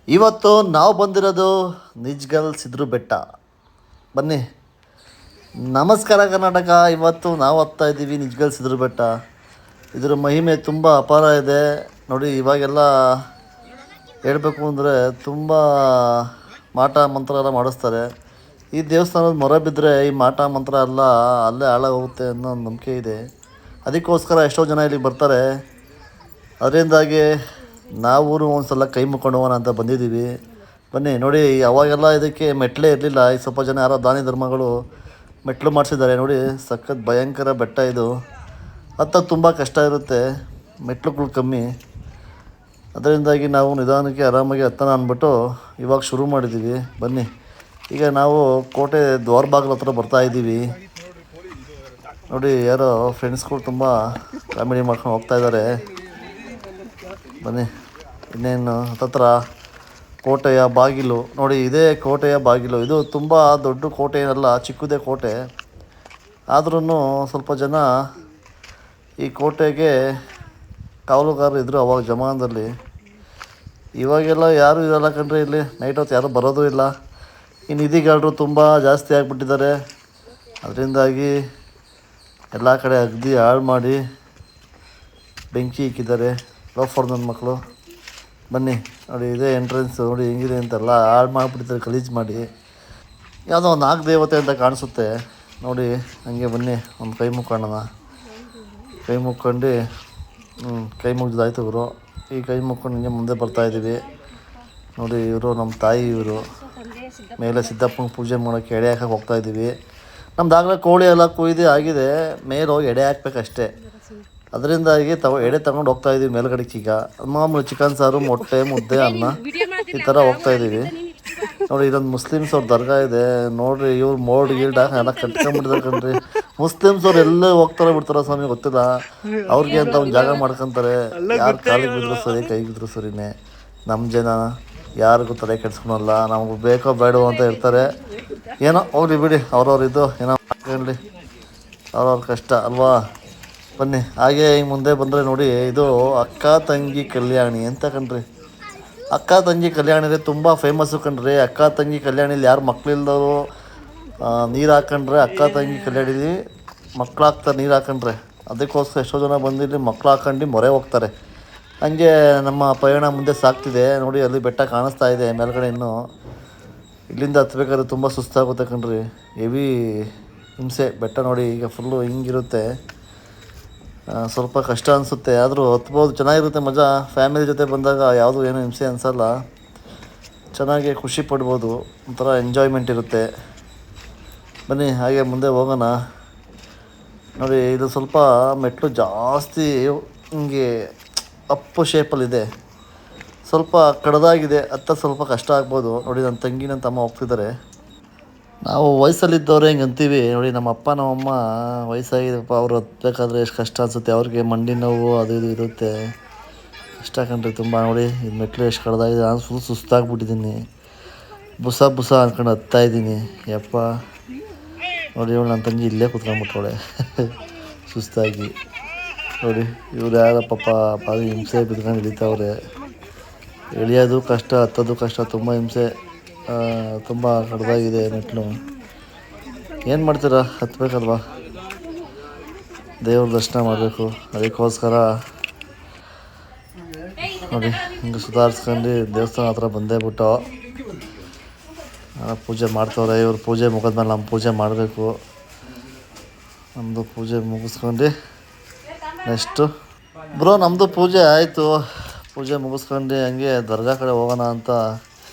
ಇವತ್ತು ನಾವು ಬಂದಿರೋದು ನಿಜ್ಗಲ್ ಸಿದ್ರು ಬೆಟ್ಟ. ಬನ್ನಿ. ನಮಸ್ಕಾರ ಕರ್ನಾಟಕ. ಇವತ್ತು ನಾವು ಹತ್ತಾ ಇದ್ದೀವಿ ನಿಜ್ಗಲ್ ಸಿದ್ರು ಬೆಟ್ಟ. ಇದರ ಮಹಿಮೆ ತುಂಬ ಅಪಾರ ಇದೆ ನೋಡಿ. ಇವಾಗೆಲ್ಲ ಹೇಳಬೇಕು ಅಂದರೆ ತುಂಬ ಮಾಟ ಮಂತ್ರ ಎಲ್ಲ ಮಾಡಿಸ್ತಾರೆ. ಈ ದೇವಸ್ಥಾನದ ಮೊರೆ ಬಿದ್ದರೆ ಈ ಮಾಟ ಮಂತ್ರ ಎಲ್ಲ ಅಲ್ಲೇ ಹಾಳಾಗೋಗುತ್ತೆ ಅನ್ನೋ ಒಂದು ನಂಬಿಕೆ ಇದೆ. ಅದಕ್ಕೋಸ್ಕರ ಎಷ್ಟೋ ಜನ ಇಲ್ಲಿಗೆ ಬರ್ತಾರೆ. ಅದರಿಂದಾಗಿ ನಾವು ಒಂದು ಸಲ ಕೈ ಮುಕ್ಕೊಂಡು ಹೋಗೋಣ ಅಂತ ಬಂದಿದ್ದೀವಿ. ಬನ್ನಿ ನೋಡಿ. ಅವಾಗೆಲ್ಲ ಇದಕ್ಕೆ ಮೆಟ್ಲೇ ಇರಲಿಲ್ಲ. ಈ ಸ್ವಲ್ಪ ಜನ ಯಾರೋ ದಾನಿ ಧರ್ಮಗಳು ಮೆಟ್ಲು ಮಾಡಿಸಿದ್ದಾರೆ ನೋಡಿ. ಸಖತ್ ಭಯಂಕರ ಬೆಟ್ಟ ಇದು. ಹತ್ತೋದು ತುಂಬ ಕಷ್ಟ ಇರುತ್ತೆ, ಮೆಟ್ಲುಗಳು ಕಮ್ಮಿ. ಅದರಿಂದಾಗಿ ನಾವು ನಿಧಾನಕ್ಕೆ ಆರಾಮಾಗಿ ಹತ್ತೋಣ ಅಂದ್ಬಿಟ್ಟು ಇವಾಗ ಶುರು ಮಾಡಿದ್ದೀವಿ. ಬನ್ನಿ. ಈಗ ನಾವು ಕೋಟೆ ದ್ವಾರ ಬಾಗಿಲು ಹತ್ರ ಬರ್ತಾಯಿದ್ದೀವಿ ನೋಡಿ. ಯಾರೋ ಫ್ರೆಂಡ್ಸ್ಗಳು ತುಂಬ ಕಾಮಿಡಿ ಮಾಡ್ಕೊಂಡು ಹೋಗ್ತಾಯಿದ್ದಾರೆ. ಬನ್ನಿ. ಇನ್ನೇನು ಹತ್ತತ್ರ ಕೋಟೆಯ ಬಾಗಿಲು ನೋಡಿ. ಇದೇ ಕೋಟೆಯ ಬಾಗಿಲು. ಇದು ತುಂಬ ದೊಡ್ಡ ಕೋಟೆ ಏನಲ್ಲ, ಚಿಕ್ಕದೇ ಕೋಟೆ. ಆದ್ರೂ ಸ್ವಲ್ಪ ಜನ ಈ ಕೋಟೆಗೆ ಕಾವಲುಗಾರರು ಇದ್ದರು ಅವಾಗ ಜಮಾನದಲ್ಲಿ. ಇವಾಗೆಲ್ಲ ಯಾರೂ ಇರಲ್ಲ ಕಣ್ರಿ ಇಲ್ಲಿ. ನೈಟ್ ಹೊತ್ತು ಯಾರೂ ಬರೋದು ಇಲ್ಲ. ಈ ನಿಧಿಗಾರರು ತುಂಬ ಜಾಸ್ತಿ ಆಗಿಬಿಟ್ಟಿದ್ದಾರೆ. ಅದರಿಂದಾಗಿ ಎಲ್ಲ ಕಡೆ ಅಗದಿ ಹಾಳು ಮಾಡಿ ಬೆಂಕಿ ಇಕ್ಕಿದ್ದಾರೆ ಲೋಫರ್ ನನ್ನ ಮಕ್ಕಳು. ಬನ್ನಿ ನೋಡಿ. ಇದೇ ಎಂಟ್ರೆನ್ಸ್ ನೋಡಿ ಹೆಂಗಿದೆ ಅಂತೆಲ್ಲ ಹಾಳು ಮಾಡಿಬಿಟ್ಟಿದ್ದಾರೆ, ಗಲೀಜು ಮಾಡಿ. ಯಾವುದೋ ಒಂದು ನಾಗ ದೇವತೆ ಅಂತ ಕಾಣಿಸುತ್ತೆ ನೋಡಿ. ಹಂಗೆ ಬನ್ನಿ, ಒಂದು ಕೈ ಮುಕ್ಕೊಳ್ಳೋಣ. ಕೈ ಮುಕ್ಕೊಂಡು ಕೈ ಮುಗಿದಾಯ್ತು ಇವರು. ಈ ಕೈ ಮುಕ್ಕೊಂಡು ಹಿಂಗೆ ಮುಂದೆ ಬರ್ತಾಯಿದ್ದೀವಿ ನೋಡಿ. ಇವರು ನಮ್ಮ ತಾಯಿ. ಇವರು ಮೇಲೆ ಸಿದ್ದಪ್ಪನ ಪೂಜೆ ಮಾಡೋಕ್ಕೆ ಎಡೆ ಹಾಕಕ್ಕೆ ಹೋಗ್ತಾಯಿದ್ದೀವಿ. ನಮ್ದಾಗಲೇ ಕೋಳಿ ಎಲ್ಲ ಕುಯ್ದು ಆಗಿದೆ. ಮೇಲೆ ಹೋಗಿ ಎಡೆ ಹಾಕ್ಬೇಕಷ್ಟೇ. ಅದರಿಂದಾಗಿ ಎಡೆ ತಗೊಂಡು ಹೋಗ್ತಾಯಿದ್ದೀವಿ ಮೇಲ್ಗಡೆಗೆ. ಈಗ ಮಾಮೂಲಿ ಚಿಕನ್ ಸಾರು, ಮೊಟ್ಟೆ, ಮುದ್ದೆ, ಅನ್ನ ಈ ಥರ ಹೋಗ್ತಾಯಿದ್ದೀವಿ ನೋಡಿ. ಇದೊಂದು ಮುಸ್ಲಿಮ್ಸ್ ಅವ್ರ ದರ್ಗಾ ಇದೆ ನೋಡಿರಿ. ಇವ್ರು ಮೋಡ್ ಗೀಲ್ಡ್ ಎಲ್ಲ ಕಟ್ಕೊಂಡ್ಬಿಟ್ಟಿದ್ದಾರೆ ಕಣ್ರಿ. ಮುಸ್ಲಿಮ್ಸ್ ಅವ್ರು ಎಲ್ಲೇ ಹೋಗ್ತಾರೋ ಬಿಡ್ತಾರೋ ಸ್ವಾಮಿ ಗೊತ್ತಿಲ್ಲ. ಅವ್ರಿಗೆ ಅಂತ ಒಂದು ಜಾಗ ಮಾಡ್ಕೊತಾರೆ. ಯಾರು ಕಾಲಿಗೆ ಬಿದ್ದರೂ ಸರಿ, ಕೈಗೆ ಬಿದ್ದರೂ ಸರಿನೇ. ನಮ್ಮ ಜನ ಯಾರಿಗೂ ತಲೆ ಕೆಡ್ಸ್ಕೊಳಲ್ಲ. ನಮಗೆ ಬೇಕೋ ಬೇಡವೋ ಅಂತ ಇರ್ತಾರೆ. ಏನೋ ಹೋಗ್ಲಿ ಬಿಡಿ, ಅವ್ರವ್ರು ಇದು ಏನೋ ಮಾಡ್ಕೊಳ್ಳಿ, ಅವ್ರವ್ರ ಕಷ್ಟ ಅಲ್ವಾ. ಬನ್ನಿ. ಹಾಗೆ ಹಿಂಗೆ ಮುಂದೆ ಬಂದರೆ ನೋಡಿ, ಇದು ಅಕ್ಕ ತಂಗಿ ಕಲ್ಯಾಣಿ ಅಂತ ಕಣ್ರಿ. ಅಕ್ಕ ತಂಗಿ ಕಲ್ಯಾಣಿರೆ ತುಂಬ ಫೇಮಸ್ಸು ಕಣ್ರಿ. ಅಕ್ಕ ತಂಗಿ ಕಲ್ಯಾಣಿಲಿ ಯಾರು ಮಕ್ಕಳಿಲ್ದವರು ನೀರು ಹಾಕೊಂಡ್ರೆ ಅಕ್ಕ ತಂಗಿ ಕಲ್ಯಾಣಿಲಿ ಮಕ್ಳು ಹಾಕ್ತಾರೆ ನೀರು ಹಾಕೊಂಡ್ರೆ. ಅದಕ್ಕೋಸ್ಕರ ಎಷ್ಟೋ ಜನ ಬಂದಿಲ್ಲಿ ಮಕ್ಳು ಹಾಕೊಂಡು ಮೊರೆ ಹೋಗ್ತಾರೆ. ಹಂಗೆ ನಮ್ಮ ಪಯಣ ಮುಂದೆ ಸಾಗ್ತಿದೆ ನೋಡಿ. ಅಲ್ಲಿ ಬೆಟ್ಟ ಕಾಣಿಸ್ತಾ ಇದೆ ಮೇಲ್ಗಡೆ. ಇನ್ನೂ ಇಲ್ಲಿಂದ ಹತ್ಬೇಕಾದ್ರೆ ತುಂಬ ಸುಸ್ತಾಗುತ್ತೆ ಕಣ್ರಿ. ಹೆವಿ ಹಿಂಸೆ ಬೆಟ್ಟ ನೋಡಿ. ಈಗ ಫುಲ್ಲು ಹಿಂಗಿರುತ್ತೆ. ಸ್ವಲ್ಪ ಕಷ್ಟ ಅನಿಸುತ್ತೆ, ಆದರೂ ಹತ್ಬೋದು. ಚೆನ್ನಾಗಿರುತ್ತೆ ಮಜಾ. ಫ್ಯಾಮಿಲಿ ಜೊತೆ ಬಂದಾಗ ಯಾವುದು ಏನೂ ಹಿಂಸೆ ಅನಿಸಲ್ಲ. ಚೆನ್ನಾಗಿ ಖುಷಿ ಪಡ್ಬೋದು. ಒಂಥರ ಎಂಜಾಯ್ಮೆಂಟ್ ಇರುತ್ತೆ. ಬನ್ನಿ ಹಾಗೆ ಮುಂದೆ ಹೋಗೋಣ ನೋಡಿ. ಇದು ಸ್ವಲ್ಪ ಮೆಟ್ಲು ಜಾಸ್ತಿ ಹಿಂಗೆ ಅಪ್ಪು ಶೇಪಲ್ಲಿದೆ. ಸ್ವಲ್ಪ ಕಡ್ದಾಗಿದೆ. ಸ್ವಲ್ಪ ಕಷ್ಟ ಆಗ್ಬೋದು ನೋಡಿ. ನನ್ನ ತಂಗಿ ನನ್ನ ತಮ್ಮ ಹೋಗ್ತಿದ್ದಾರೆ. ನಾವು ವಯಸ್ಸಲ್ಲಿದ್ದವ್ರೆ ಹಿಂಗೆ ಅಂತೀವಿ ನೋಡಿ. ನಮ್ಮ ಅಪ್ಪ ನಮ್ಮಮ್ಮ ವಯಸ್ಸಾಗಿದೆಪ್ಪ, ಅವ್ರು ಹತ್ಬೇಕಾದ್ರೆ ಎಷ್ಟು ಕಷ್ಟ ಅನಿಸುತ್ತೆ. ಅವ್ರಿಗೆ ಮಂಡಿ ನೋವು ಅದು ಇದು ಇರುತ್ತೆ. ಕಷ್ಟ ಕಂಡ್ರಿ ತುಂಬ ನೋಡಿ. ಇದು ಮೆಟ್ಲು ಎಷ್ಟು ಕಡ್ದಾಗಿದೆ. ನಾನು ಫುಲ್ ಸುಸ್ತಾಗ್ಬಿಟ್ಟಿದ್ದೀನಿ. ಬುಸ ಬುಸ ಅಂದ್ಕೊಂಡು ಹತ್ತಾಯಿದ್ದೀನಿ. ಯಪ್ಪ ನೋಡಿ. ಇವಳು ನನ್ನ ತಂಗಿ ಇಲ್ಲೇ ಕೂತ್ಕೊಂಡ್ಬಿಟ್ಟವಳೆ ಸುಸ್ತಾಗಿ ನೋಡಿ. ಇವ್ರು ಯಾರ ಪಾಪ ಭಾರಿ ಹಿಂಸೆ ಬಿದ್ಕೊಂಡು ಇಳಿತಾವ್ರೆ. ಇಳಿಯೋದು ಕಷ್ಟ, ಹತ್ತೋದು ಕಷ್ಟ, ತುಂಬ ಹಿಂಸೆ. ತುಂಬ ಕಡ್ದಾಗಿದೆ ಮೆಟ್ಲು. ಏನು ಮಾಡ್ತೀರಾ, ಹತ್ಬೇಕಲ್ವ. ದೇವ್ರ ದರ್ಶನ ಮಾಡಬೇಕು. ಅದಕ್ಕೋಸ್ಕರ ನೋಡಿ ಹಿಂಗೆ ಸುಧಾರಿಸ್ಕೊಂಡು ದೇವಸ್ಥಾನ ಹತ್ರ ಬಂದೇ ಬಿಟ್ಟು ಪೂಜೆ ಮಾಡ್ತವ್ರೆ. ಇವ್ರು ಪೂಜೆ ಮುಗಿದ್ಮೇಲೆ ನಮ್ಮ ಪೂಜೆ ಮಾಡಬೇಕು. ನಮ್ಮದು ಪೂಜೆ ಮುಗಿಸ್ಕೊಂಡು ನೆಕ್ಸ್ಟು ಬ್ರೋ ನಮ್ಮದು ಪೂಜೆ ಆಯಿತು. ಪೂಜೆ ಮುಗಿಸ್ಕೊಂಡು ಹಂಗೆ ದರ್ಗಾ ಕಡೆ ಹೋಗೋಣ ಅಂತ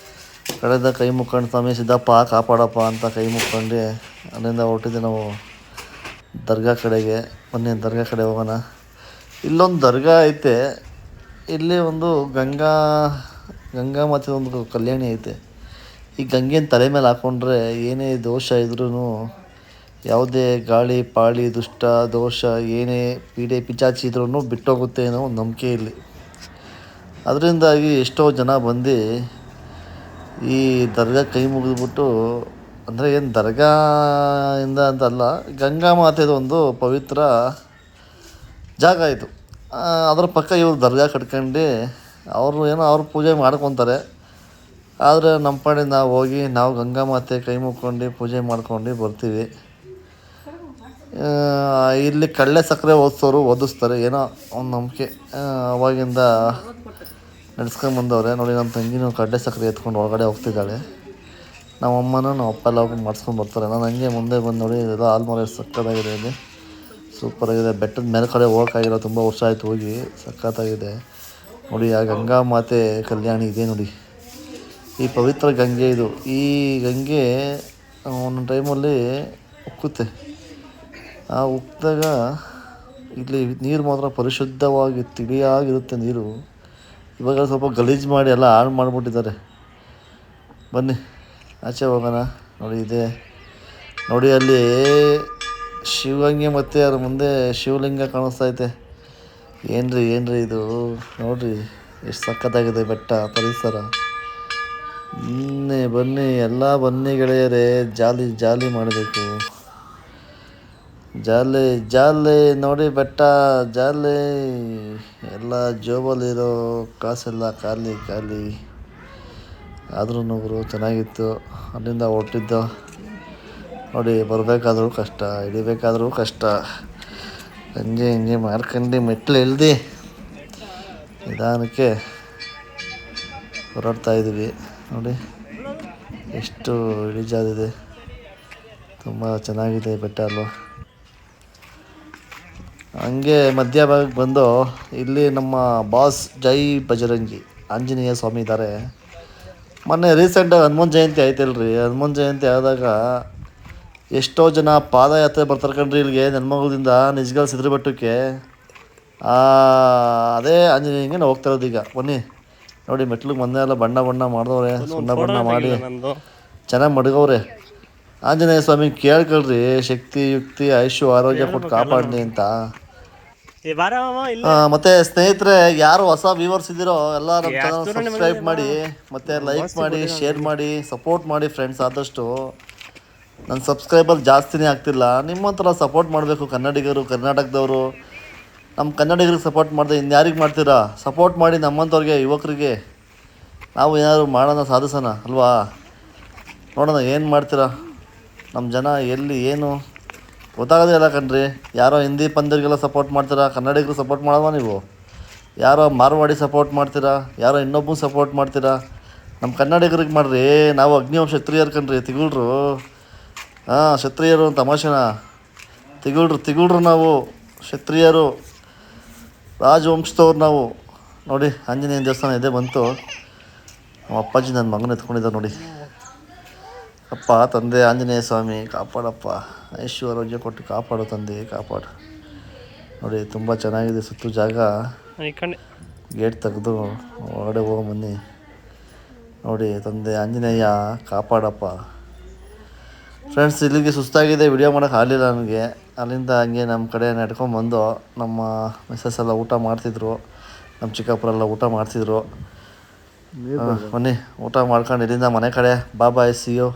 ಕಡೆಯಿಂದ ಕೈ ಮುಕ್ಕೊಂಡು, ಸ್ವಾಮಿ ಸಿದ್ದಪ್ಪ ಕಾಪಾಡಪ್ಪ ಅಂತ ಕೈ ಮುಕ್ಕೊಂಡು ಅಲ್ಲಿಂದ ಹೊರಟಿದ್ದೆ ನಾವು ದರ್ಗಾ ಕಡೆಗೆ. ಬನ್ನಿ ದರ್ಗಾ ಕಡೆ ಹೋಗೋಣ. ಇಲ್ಲೊಂದು ದರ್ಗಾ ಐತೆ. ಇಲ್ಲಿ ಒಂದು ಗಂಗಾ ಮಾತೆ ಒಂದು ಕಲ್ಯಾಣಿ ಐತೆ. ಈ ಗಂಗೆನ ತಲೆ ಮೇಲೆ ಹಾಕ್ಕೊಂಡ್ರೆ ಏನೇ ದೋಷ ಇದ್ರೂ, ಯಾವುದೇ ಗಾಳಿ ಪಾಳಿ ದುಷ್ಟ ದೋಷ ಏನೇ ಪೀಡೆ ಪಿಚಾಚಿ ಇದ್ರೂ ಬಿಟ್ಟೋಗುತ್ತೆ ಅನ್ನೋ ಒಂದು ನಂಬಿಕೆ ಇಲ್ಲಿ. ಅದರಿಂದಾಗಿ ಎಷ್ಟೋ ಜನ ಬಂದು ಈ ದರ್ಗಾ ಕೈ ಮುಗಿದ್ಬಿಟ್ಟು, ಅಂದರೆ ಏನು ದರ್ಗಾಯಿಂದ ಅಂತಲ್ಲ, ಗಂಗಾ ಮಾತೆದು ಒಂದು ಪವಿತ್ರ ಜಾಗ ಇದು. ಅದ್ರ ಪಕ್ಕ ಇವ್ರು ದರ್ಗಾ ಕಟ್ಕೊಂಡು ಅವರು ಏನೋ ಅವ್ರ ಪೂಜೆ ಮಾಡ್ಕೊತಾರೆ. ಆದರೆ ನಮ್ಮ ಪಾಡಿ ನಾವು ಹೋಗಿ ನಾವು ಗಂಗಾ ಮಾತೆ ಕೈ ಮುಕ್ಕೊಂಡು ಪೂಜೆ ಮಾಡ್ಕೊಂಡು ಬರ್ತೀವಿ. ಇಲ್ಲಿ ಕಡಲೆ ಸಕ್ಕರೆ ಓದಿಸ್ತಾರೆ ಏನೋ ಒಂದು ನಂಬಿಕೆ ಅವಾಗಿಂದ ನಡೆಸ್ಕೊಂಬಂದವ್ರೆ. ನೋಡಿ ನಮ್ಮ ತಂಗಿನೂ ಕಡಲೆ ಸಕ್ಕರೆ ಎತ್ಕೊಂಡು ಒಳಗಡೆ ಹೋಗ್ತಿದ್ದಾಳೆ. ನಮ್ಮ ಅಮ್ಮನೂ ನಮ್ಮ ಅಪ್ಪ ಎಲ್ಲ ಹೋಗಿ ಮಾಡಿಸ್ಕೊಂಡು ಬರ್ತಾರೆ. ನಾನು ಹಂಗೆ ಮುಂದೆ ಬಂದು ನೋಡಿ ಇದೆಲ್ಲ ಆಲ್ಮೋರೆ ಸಕ್ಕತ್ತಾಗಿದೆ. ಇಲ್ಲಿ ಸೂಪರಾಗಿದೆ. ಬೆಟ್ಟದ ಮೇಲೆ ಕಡೆ ಹೋಗೋಕ್ಕಾಗಿಲ್ಲ, ತುಂಬ ವರ್ಷ ಆಯಿತು ಹೋಗಿ. ಸಖತ್ತಾಗಿದೆ ನೋಡಿ. ಆ ಗಂಗಾ ಮಾತೆ ಕಲ್ಯಾಣಿ ಇದೆ ನೋಡಿ. ಈ ಪವಿತ್ರ ಗಂಗೆ ಇದು. ಈ ಗಂಗೆ ಒಂದೊಂದು ಟೈಮಲ್ಲಿ ಉಕ್ಕುತ್ತೆ. ಆ ಉಕ್ಕಿದಾಗ ಇಲ್ಲಿ ನೀರು ಮಾತ್ರ ಪರಿಶುದ್ಧವಾಗಿ ತಿಳಿಯಾಗಿರುತ್ತೆ ನೀರು. ಇವಾಗ ಸ್ವಲ್ಪ ಗಲೀಜು ಮಾಡಿ ಎಲ್ಲ ಹಾಳು ಮಾಡಿಬಿಟ್ಟಿದ್ದಾರೆ. ಬನ್ನಿ ಆಚೆ ಹೋಗೋಣ. ನೋಡಿ ಇದೆ ನೋಡಿ, ಅಲ್ಲಿ ಶಿವಗಂಗೆ ಮತ್ತು ಅದ್ರ ಮುಂದೆ ಶಿವಲಿಂಗ ಕಾಣಿಸ್ತೈತೆ. ಏನ್ರಿ ಇದು ನೋಡಿರಿ ಎಷ್ಟು ಸಖತ್ತಾಗಿದೆ ಬೆಟ್ಟ, ಪರಿಸರ. ಬನ್ನಿ ಎಲ್ಲ ಬನ್ನಿ ಗೆಳೆಯರೇ, ಜಾಲಿ ಮಾಡಬೇಕು. ಜಾಲಿ ನೋಡಿ ಬೆಟ್ಟ ಜಾಲಿ. ಎಲ್ಲ ಜೋಬಲ್ಲಿರೋ ಕಾಸೆಲ್ಲ ಖಾಲಿ. ಆದರೂ ನೂರು ಚೆನ್ನಾಗಿತ್ತು. ಅಲ್ಲಿಂದ ಹೊರಟಿದ್ದು ನೋಡಿ. ಬರಬೇಕಾದ್ರೂ ಕಷ್ಟ, ಇಳಿಬೇಕಾದ್ರೂ ಕಷ್ಟ. ಹಂಗೆ ಮಾಡ್ಕೊಂಡು ಮೆಟ್ಲು ಇಳ್ದು ನಿಧಾನಕ್ಕೆ ಹೊರಡ್ತಾಯಿದ್ದೀವಿ. ನೋಡಿ ಎಷ್ಟು ಇಳಿಜಾರಿದೆ, ತುಂಬ ಚೆನ್ನಾಗಿದೆ ಬೆಟ್ಟ ಅಲ್ವ. ಹಂಗೆ ಮಧ್ಯ ಭಾಗಕ್ಕೆ ಬಂದು ಇಲ್ಲಿ ನಮ್ಮ ಬಾಸ್ ಜೈ ಬಜರಂಗಿ ಆಂಜನೇಯ ಸ್ವಾಮಿ ಇದ್ದಾರೆ. ಮೊನ್ನೆ ರೀಸೆಂಟಾಗಿ ಹನುಮಾನ್ ಜಯಂತಿ ಆಯ್ತಲ್ರಿ. ಹನುಮಾನ್ ಜಯಂತಿ ಆದಾಗ ಎಷ್ಟೋ ಜನ ಪಾದಯಾತ್ರೆ ಬರ್ತಾರೆ ಕಣ್ರಿ ಇಲ್ಲಿಗೆ, ನೆಲಮಂಗಲದಿಂದ ನಿಜ್ಗಲ್ ಸಿದ್ರ ಬೆಟ್ಟಕ್ಕೆ. ಅದೇ ಆಂಜನೇಯಂಗೆ ನಾವು ಹೋಗ್ತಾ ಇರೋದು ಈಗ. ಬನ್ನಿ ನೋಡಿ, ಮೆಟ್ಲಿಗೆ ಮೊನ್ನೆ ಎಲ್ಲ ಬಣ್ಣ ಮಾಡಿದವ್ರೆ, ಸುಣ್ಣ ಬಣ್ಣ ಮಾಡಿ ಚೆನ್ನಾಗಿ ಮಡಗವ್ರೆ. ಆಂಜನೇಯ ಸ್ವಾಮಿ ಕೇಳ್ಕೊಳ್ರಿ, ಶಕ್ತಿ ಯುಕ್ತಿ ಆಯುಷ್ಯ ಆರೋಗ್ಯ ಕೊಟ್ಟು ಕಾಪಾಡಲಿ ಅಂತ. ಮತ್ತೆ ಸ್ನೇಹಿತರೆ, ಯಾರು ಹೊಸ ವ್ಯೂವರ್ಸ್ ಇದ್ದೀರೋ ಎಲ್ಲ ನಮ್ಮ ಚಾನಲ್ ಸಬ್ಸ್ಕ್ರೈಬ್ ಮಾಡಿ, ಮತ್ತು ಲೈಕ್ ಮಾಡಿ, ಶೇರ್ ಮಾಡಿ, ಸಪೋರ್ಟ್ ಮಾಡಿ ಫ್ರೆಂಡ್ಸ್. ಆದಷ್ಟು ನನ್ನ ಸಬ್ಸ್ಕ್ರೈಬರ್ ಜಾಸ್ತಿನೇ ಆಗ್ತಿಲ್ಲ. ನಿಮ್ಮಂಥರ ಸಪೋರ್ಟ್ ಮಾಡಬೇಕು ಕನ್ನಡಿಗರು, ಕರ್ನಾಟಕದವರು. ನಮ್ಮ ಕನ್ನಡಿಗರಿಗೆ ಸಪೋರ್ಟ್ ಮಾಡಿದೆ ಇನ್ಯಾರಿಗೆ ಮಾಡ್ತೀರಾ? ಸಪೋರ್ಟ್ ಮಾಡಿ ನಮ್ಮಂಥವ್ರಿಗೆ, ಯುವಕರಿಗೆ. ನಾವು ಏನಾದ್ರು ಮಾಡೋಣ, ಸಾಧಿಸೋಣ ಅಲ್ವಾ? ನೋಡೋಣ ಏನು ಮಾಡ್ತೀರಾ. ನಮ್ಮ ಜನ ಎಲ್ಲಿ ಏನು ಗೊತ್ತಾಗೋದೇ ಇಲ್ಲ ಕಣ್ರಿ. ಯಾರೋ ಹಿಂದಿ ಪಂದ್ಯರಿಗೆಲ್ಲ ಸಪೋರ್ಟ್ ಮಾಡ್ತೀರಾ, ಕನ್ನಡಿಗರು ಸಪೋರ್ಟ್ ಮಾಡಲ್ವಾ ನೀವು? ಯಾರೋ ಮಾರ್ವಾಡಿ ಸಪೋರ್ಟ್ ಮಾಡ್ತೀರಾ, ಯಾರೋ ಇನ್ನೊಬ್ಬನ ಸಪೋರ್ಟ್ ಮಾಡ್ತೀರಾ. ನಮ್ಮ ಕನ್ನಡಿಗರಿಗೆ ಮಾಡಿರಿ. ನಾವು ಅಗ್ನಿವಂಶ ಕ್ಷತ್ರಿಯರು ಕಣ್ರಿ, ತಿಗುಳ್ರು. ಕ್ಷತ್ರಿಯರು ತಮಾಷೆನ? ತಿಗುಳ್ರು ನಾವು ಕ್ಷತ್ರಿಯರು, ರಾಜವಂಶದವ್ರು ನಾವು. ನೋಡಿ ಆಂಜನೇಯನ ದೇವಸ್ಥಾನ ಇದೆ ಬಂತು. ನಮ್ಮ ಅಪ್ಪಾಜಿ ನನ್ನ ಮಗನ ಎತ್ಕೊಂಡಿದ್ದಾರೆ ನೋಡಿ. ಅಪ್ಪ ತಂದೆ ಆಂಜನೇಯ ಸ್ವಾಮಿ ಕಾಪಾಡಪ್ಪ, ಆರೋಗ್ಯ ಕೊಟ್ಟು ಕಾಪಾಡು ತಂದೆ, ಕಾಪಾಡು. ನೋಡಿ ತುಂಬ ಚೆನ್ನಾಗಿದೆ ಸುತ್ತು ಜಾಗ. ಗೇಟ್ ತೆಗೆದು ಹೊರಗಡೆ ಹೋಗೋ ಬನ್ನಿ. ನೋಡಿ ತಂದೆ ಆಂಜನೇಯ ಕಾಪಾಡಪ್ಪ. ಫ್ರೆಂಡ್ಸ್, ಇಲ್ಲಿಗೆ ಸುಸ್ತಾಗಿದೆ, ವಿಡಿಯೋ ಮಾಡೋಕ್ಕೆ ಆಗಲಿಲ್ಲ ನನಗೆ. ಅಲ್ಲಿಂದ ಹಂಗೆ ನಮ್ಮ ಕಡೆ ನಡ್ಕೊಂಬಂದು ನಮ್ಮ ಮಿಸ್ಸಸ್ ಎಲ್ಲ ಊಟ ಮಾಡ್ತಿದ್ರು, ನಮ್ಮ ಚಿಕ್ಕಪ್ಪರೆಲ್ಲ ಊಟ ಮಾಡ್ತಿದ್ರು. ಬನ್ನಿ ಊಟ ಮಾಡ್ಕೊಂಡು ಇಲ್ಲಿಂದ ಮನೆ ಕಡೆ. Bye see you.